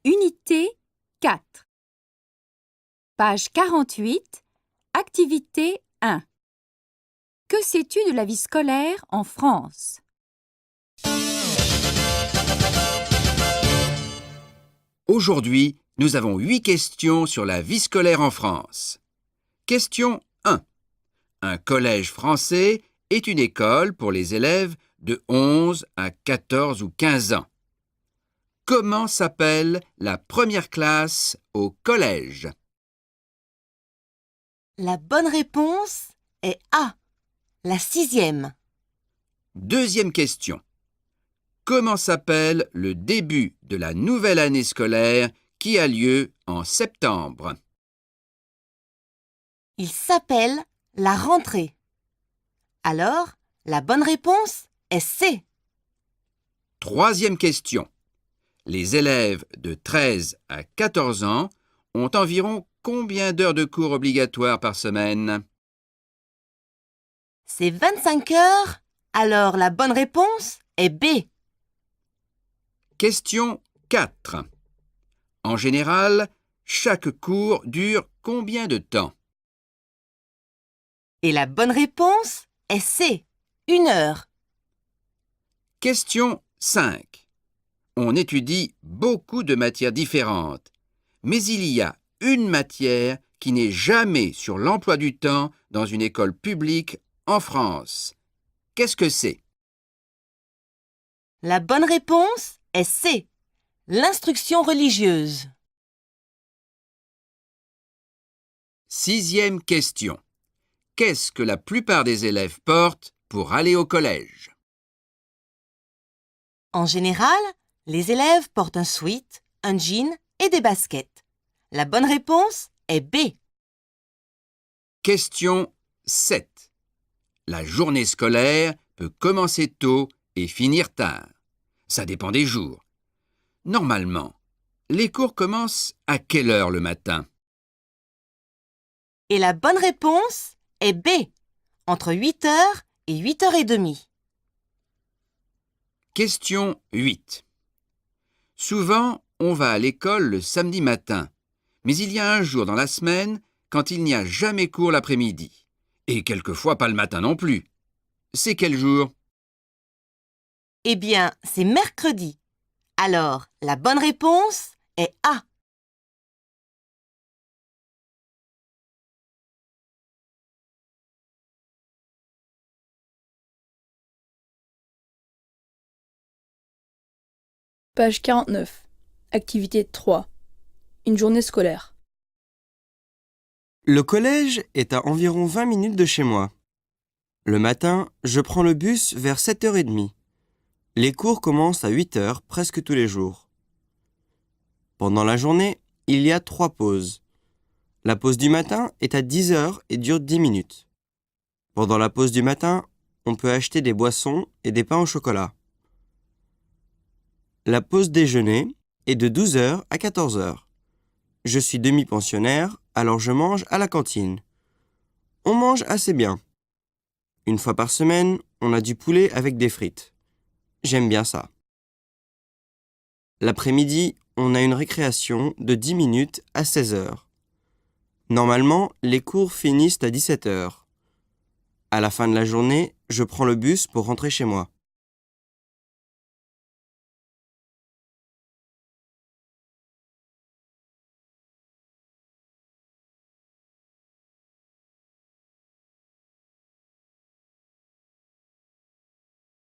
Unité 4. Page 48, activité 1. Que sais-tu de la vie scolaire en France? Aujourd'hui, nous avons 8 questions sur la vie scolaire en France. Question 1. Un collège français est une école pour les élèves de 11 à 14 ou 15 ans. Comment s'appelle la première classe au collège? La bonne réponse est A, la 6e. Deuxième question. Comment s'appelle le début de la nouvelle année scolaire qui a lieu en septembre? Il s'appelle la rentrée. Alors, la bonne réponse est C. Troisième question. Les élèves de 13 à 14 ans ont environ combien d'heures de cours obligatoires par semaine? C'est 25 heures, alors la bonne réponse est B. Question 4. En général, chaque cours dure combien de temps? Et la bonne réponse est C, 1 heure. Question 5. On étudie beaucoup de matières différentes, mais il y a une matière qui n'est jamais sur l'emploi du temps dans une école publique en France. Qu'est-ce que c'est? La bonne réponse est C, l'instruction religieuse. Sixième question. Qu'est-ce que la plupart des élèves portent pour aller au collège? En général, les élèves portent un sweat, un jean et des baskets. La bonne réponse est B. Question 7. La journée scolaire peut commencer tôt et finir tard. Ça dépend des jours. Normalement, les cours commencent à quelle heure le matin? Et la bonne réponse est B, entre 8h et 8h30. Question 8. Souvent, on va à l'école le samedi matin, mais il y a un jour dans la semaine quand il n'y a jamais cours l'après-midi. Et quelquefois pas le matin non plus. C'est quel jour? Eh bien, c'est mercredi. Alors, la bonne réponse est A. Page 49. Activité 3. Une journée scolaire. Le collège est à environ 20 minutes de chez moi. Le matin, je prends le bus vers 7h30. Les cours commencent à 8h presque tous les jours. Pendant la journée, il y a 3 pauses. La pause du matin est à 10h et dure 10 minutes. Pendant la pause du matin, on peut acheter des boissons et des pains au chocolat. La pause déjeuner est de 12h à 14h. Je suis demi-pensionnaire, alors je mange à la cantine. On mange assez bien. Une fois par semaine, on a du poulet avec des frites. J'aime bien ça. L'après-midi, on a une récréation de 10 minutes à 16h. Normalement, les cours finissent à 17h. À la fin de la journée, je prends le bus pour rentrer chez moi.